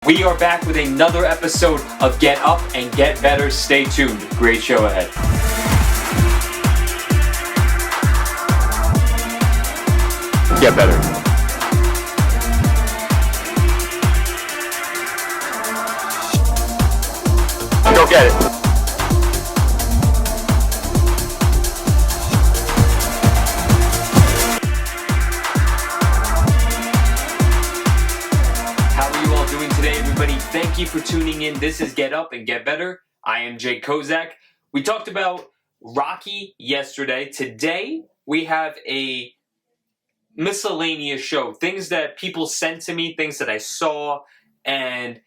We are back with another episode of Get Up and Get Better. Stay tuned. Great show ahead. Get better. Go get it. How are you all doing today, everybody? Thank you for tuning in. This is Get Up and Get Better. I am Jay Kozak. We talked about Rocky yesterday. Today, we have a miscellaneous show. Things that people sent to me, things that I saw, and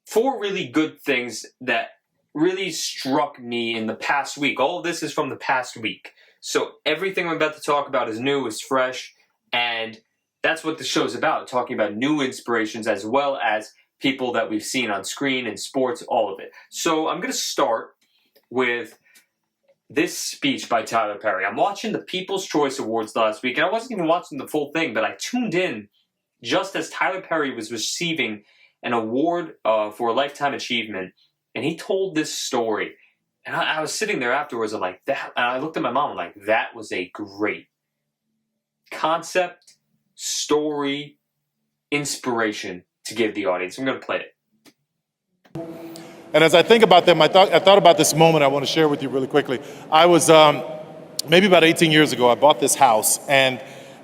4 really good things that really struck me in the past week. All of this is from the past week. So everything I'm about to talk about is new, is fresh, and that's what the show's about, talking about new inspirations as well as people that we've seen on screen and sports, all of it. So I'm going to start with this speech by Tyler Perry. I'm watching the People's Choice Awards last week, and I wasn't even watching the full thing, but I tuned in just as Tyler Perry was receiving an award for a Lifetime Achievement, and he told this story. And I was sitting there afterwards, and like that, and I looked at my mom and like, that was a great concept, story, inspiration to give the audience. I'm going to play it. And as I think about them, I thought about this moment I want to share with you really quickly. I was maybe about 18 years ago, I bought this house, and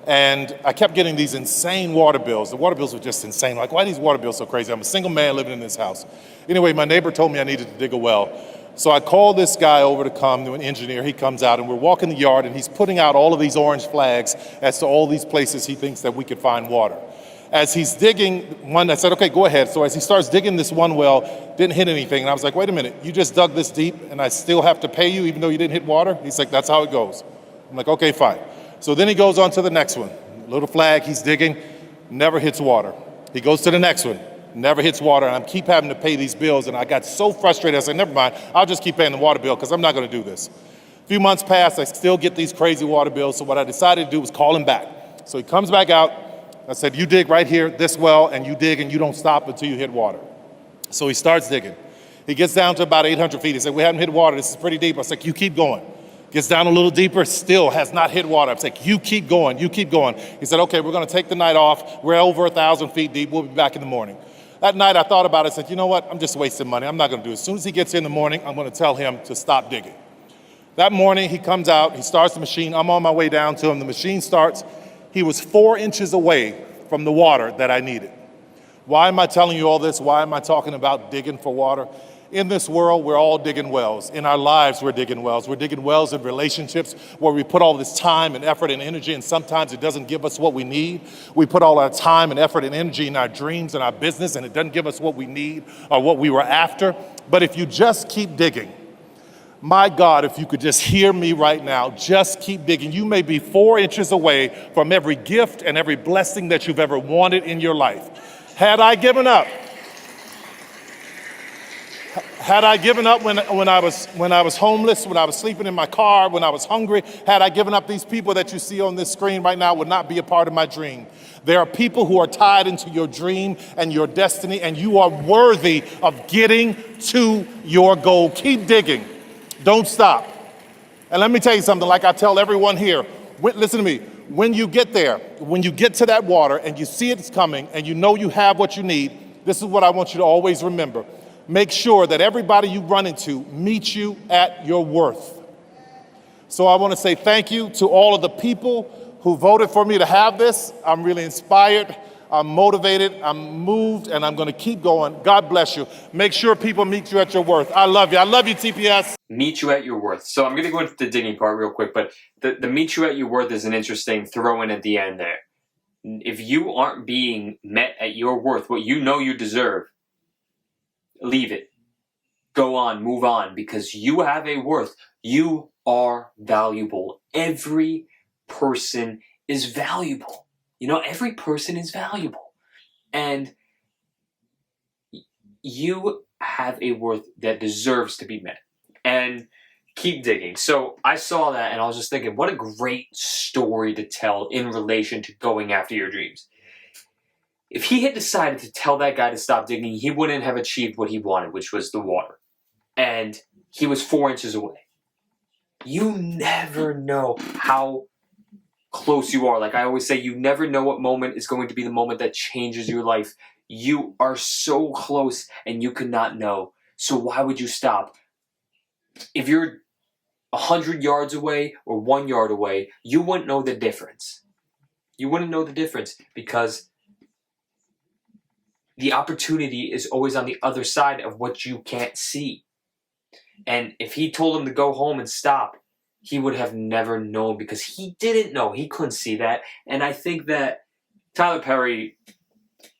I kept getting these insane water bills. The water bills were just insane. Like, why are these water bills so crazy? I'm a single man living in this house. Anyway, my neighbor told me I needed to dig a well. So I called this guy over to come, an engineer. He comes out, and we're walking the yard, and he's putting out all of these orange flags as to all these places he thinks that we could find water. As he's digging one, I said, okay, go ahead. So as he starts digging this one well, didn't hit anything. And I was like, wait a minute, you just dug this deep and I still have to pay you even though you didn't hit water? He's like, that's how it goes. I'm like, okay, fine. So then he goes on to the next one. Little flag, he's digging, never hits water. He goes to the next one, never hits water. And I keep having to pay these bills. And I got so frustrated, I said, never mind, I'll just keep paying the water bill because I'm not gonna do this. A few months passed, I still get these crazy water bills. So what I decided to do was call him back. So he comes back out. I said, you dig right here, this well, and you dig and you don't stop until you hit water. So he starts digging. He gets down to about 800 feet. He said, we haven't hit water, this is pretty deep. I said, you keep going. Gets down a little deeper, still has not hit water. I said, you keep going, you keep going. He said, okay, we're gonna take the night off. We're over 1,000 feet deep, we'll be back in the morning. That night I thought about it, I said, you know what, I'm just wasting money, I'm not gonna do it. As soon as he gets here in the morning, I'm gonna tell him to stop digging. That morning he comes out, he starts the machine, I'm on my way down to him, the machine starts. He was 4 inches away from the water that I needed. Why am I telling you all this? Why am I talking about digging for water? In this world, we're all digging wells. In our lives, we're digging wells. We're digging wells in relationships where we put all this time and effort and energy, and sometimes it doesn't give us what we need. We put all our time and effort and energy in our dreams and our business, and it doesn't give us what we need or what we were after. But if you just keep digging, my God, if you could just hear me right now, just keep digging. You may be 4 inches away from every gift and every blessing that you've ever wanted in your life. Had I given up when I was homeless, when I was sleeping in my car, when I was hungry, had I given up, these people that you see on this screen right now would not be a part of my dream. There are people who are tied into your dream and your destiny, and you are worthy of getting to your goal. Keep digging. Don't stop. And let me tell you something, like I tell everyone here, listen to me, when you get there, when you get to that water and you see it's coming and you know you have what you need, this is what I want you to always remember. Make sure that everybody you run into meets you at your worth. So I want to say thank you to all of the people who voted for me to have this. I'm really inspired. I'm motivated, I'm moved, and I'm gonna keep going. God bless you. Make sure people meet you at your worth. I love you. I love you, TPS. Meet you at your worth. So I'm gonna go into the digging part real quick, but the meet you at your worth is an interesting throw in at the end there. If you aren't being met at your worth, what you know you deserve, leave it. Go on, move on, because you have a worth. You are valuable. Every person is valuable. You know, every person is valuable. And you have a worth that deserves to be met. And keep digging. So I saw that and I was just thinking, what a great story to tell in relation to going after your dreams. If he had decided to tell that guy to stop digging, he wouldn't have achieved what he wanted, which was the water. And he was 4 inches away. You never know how close you are. Like I always say, you never know what moment is going to be the moment that changes your life. You are so close and you could not know. So why would you stop? If you're 100 yards away or 1 yard away, you wouldn't know the difference. You wouldn't know the difference because the opportunity is always on the other side of what you can't see. And if he told him to go home and stop, he would have never known because he didn't know. He couldn't see that. And I think that Tyler Perry,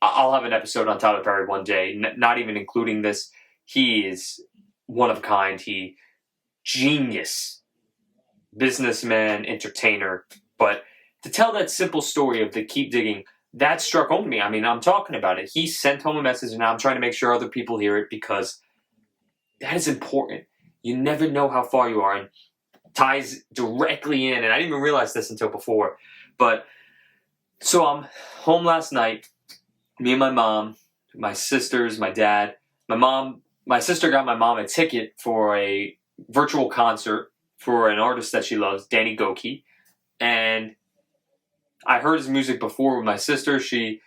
I'll have an episode on Tyler Perry one day, not even including this. He is one of a kind. He genius, businessman, entertainer. But to tell that simple story of the keep digging, that struck home to me. I mean, I'm talking about it. He sent home a message, and I'm trying to make sure other people hear it because that is important. You never know how far you are, and ties directly in. And I didn't even realize this until before. But so I'm home last night. Me and my mom, my sisters, my dad. My sister got my mom a ticket for a virtual concert for an artist that she loves, Gokey, and I heard his music before with my sister. He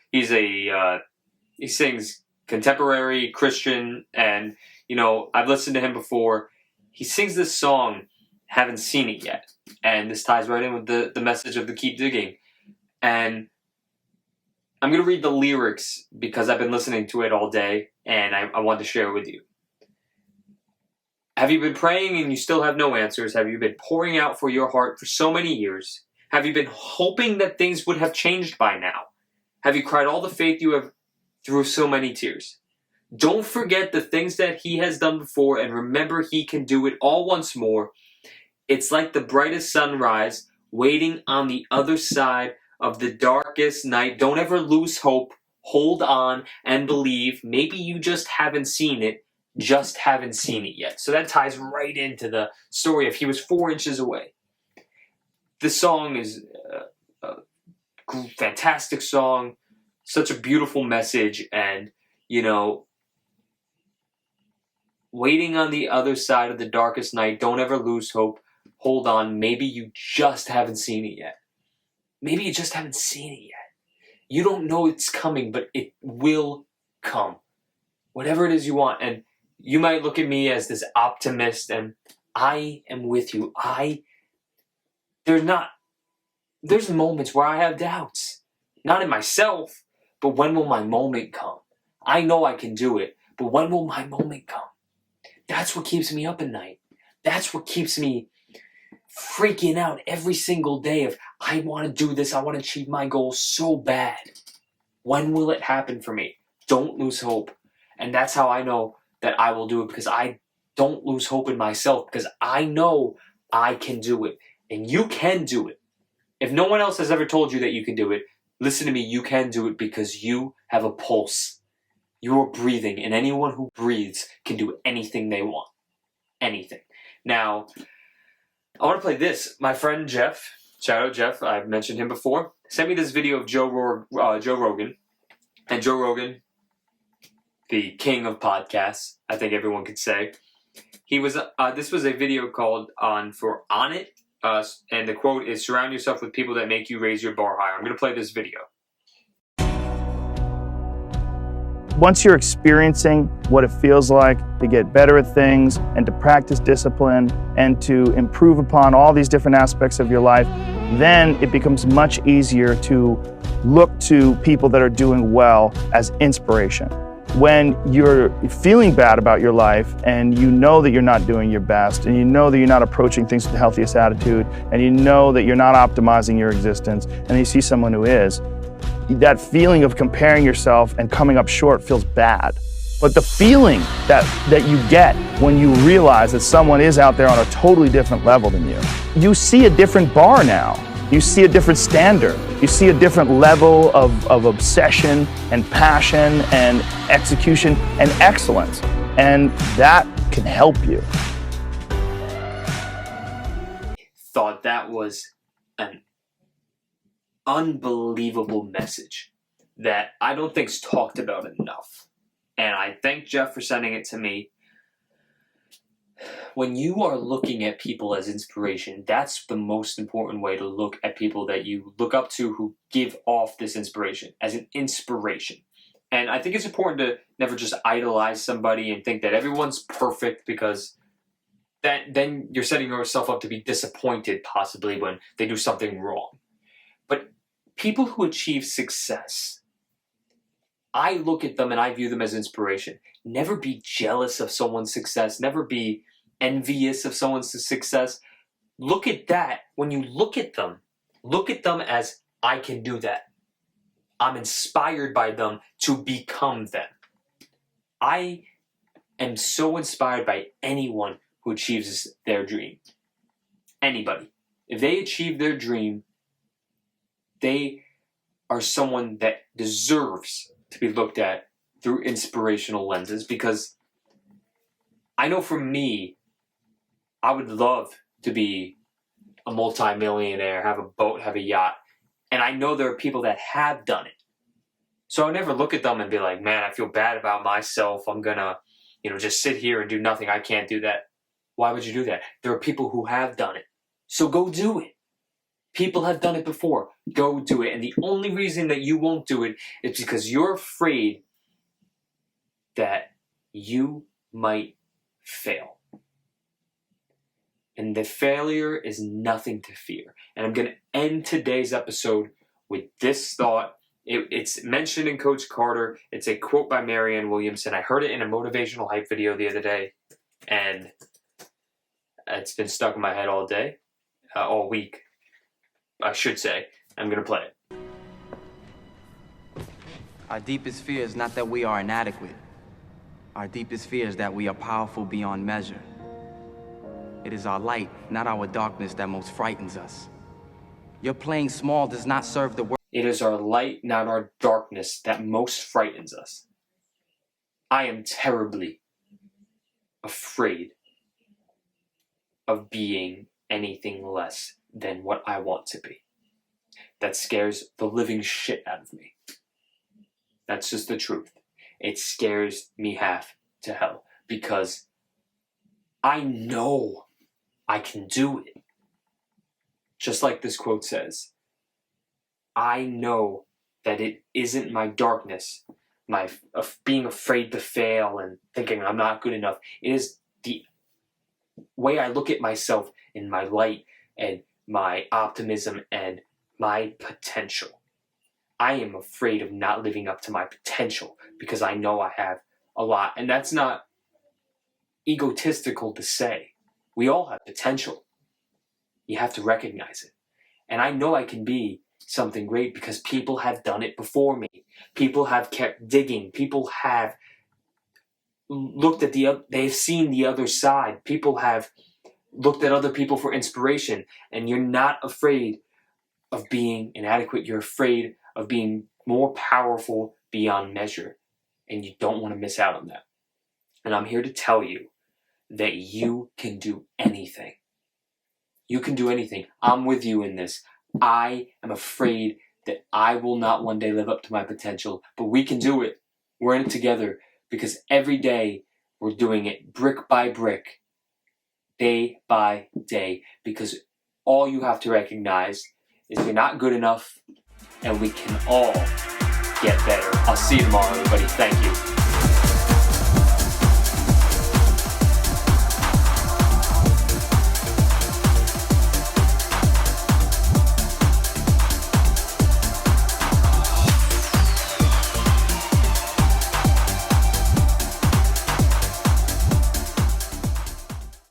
sings contemporary Christian, and I've listened to him before. He sings this song, Haven't Seen It Yet, and this ties right in with the message of the keep digging. And I'm going to read the lyrics because I've been listening to it all day, and I want to share it with you. Have you been praying and you still have no answers? Have you been pouring out for your heart for so many years? Have you been hoping that things would have changed by now? Have you cried all the faith you have through so many tears? Don't forget the things that he has done before, and remember he can do it all once more. It's like the brightest sunrise waiting on the other side of the darkest night. Don't ever lose hope. Hold on and believe. Maybe you just haven't seen it. Just haven't seen it yet. So that ties right into the story of he was 4 inches away. This song is a fantastic song, such a beautiful message, and waiting on the other side of the darkest night, don't ever lose hope. Hold on, maybe you just haven't seen it yet. Maybe you just haven't seen it yet. You don't know it's coming, but it will come. Whatever it is you want. And you might look at me as this optimist, and I am with you. There's moments where I have doubts. Not in myself, but when will my moment come? I know I can do it, but when will my moment come? That's what keeps me up at night. That's what keeps me freaking out every single day of, I want to do this, I want to achieve my goal so bad. When will it happen for me? Don't lose hope. And that's how I know that I will do it, because I don't lose hope in myself, because I know I can do it. And you can do it. If no one else has ever told you that you can do it, listen to me, you can do it because you have a pulse. You are breathing, and anyone who breathes can do anything they want. Anything. Now, I want to play this. My friend Jeff, shout out Jeff, I've mentioned him before, sent me this video of Joe Rogan. And Joe Rogan, the king of podcasts, I think everyone could say. This was a video called On It, and the quote is, surround yourself with people that make you raise your bar higher. I'm going to play this video. Once you're experiencing what it feels like to get better at things and to practice discipline and to improve upon all these different aspects of your life, then it becomes much easier to look to people that are doing well as inspiration. When you're feeling bad about your life and you know that you're not doing your best and you know that you're not approaching things with the healthiest attitude and you know that you're not optimizing your existence, and you see someone who is, that feeling of comparing yourself and coming up short feels bad. But the feeling that you get when you realize that someone is out there on a totally different level than you see a different bar now. You see a different standard. You see a different level of obsession and passion and execution and excellence. And that can help you. Thought that was an unbelievable message. that I don't think's talked about enough. And I thank Jeff for sending it to me. When you are looking at people as inspiration, that's the most important way to look at people that you look up to who give off this inspiration, as an inspiration. And I think it's important to never just idolize somebody and think that everyone's perfect, because then you're setting yourself up to be disappointed possibly when they do something wrong. But people who achieve success, I look at them and I view them as inspiration. Never be jealous of someone's success. Never be envious of someone's success. Look at that. When you look at them as, I can do that. I'm inspired by them to become them. I am so inspired by anyone who achieves their dream. Anybody. If they achieve their dream, they are someone that deserves to be looked at through inspirational lenses, because I know for me, I would love to be a multi-millionaire, have a boat, have a yacht, and I know there are people that have done it. So I would never look at them and be like, man, I feel bad about myself. I'm gonna, just sit here and do nothing. I can't do that. Why would you do that? There are people who have done it. So go do it. People have done it before. Go do it. And the only reason that you won't do it is because you're afraid that you might fail. And the failure is nothing to fear. And I'm going to end today's episode with this thought. It's mentioned in Coach Carter. It's a quote by Marianne Williamson. I heard it in a motivational hype video the other day, and it's been stuck in my head all day, all week, I should say. I'm going to play it. Our deepest fear is not that we are inadequate. Our deepest fear is that we are powerful beyond measure. It is our light, not our darkness, that most frightens us. Your playing small does not serve the world. It is our light, not our darkness, that most frightens us. I am terribly afraid of being anything less than what I want to be. That scares the living shit out of me. That's just the truth. It scares me half to hell, because I know I can do it. Just like this quote says, I know that it isn't my darkness, my being afraid to fail and thinking I'm not good enough. It is the way I look at myself in my light and my optimism and my potential. I am afraid of not living up to my potential because I know I have a lot. And that's not egotistical to say. We all have potential. You have to recognize it. And I know I can be something great because people have done it before me. People have kept digging. People have looked at they've seen the other side. People have looked at other people for inspiration. And you're not afraid of being inadequate. You're afraid of being more powerful beyond measure. And you don't want to miss out on that. And I'm here to tell you that you can do anything. You can do anything. I'm with you in this. I am afraid that I will not one day live up to my potential, but we can do it. We're in it together, because every day we're doing it brick by brick, day by day, because all you have to recognize is you're not good enough, and we can all get better. I'll see you tomorrow, everybody. Thank you.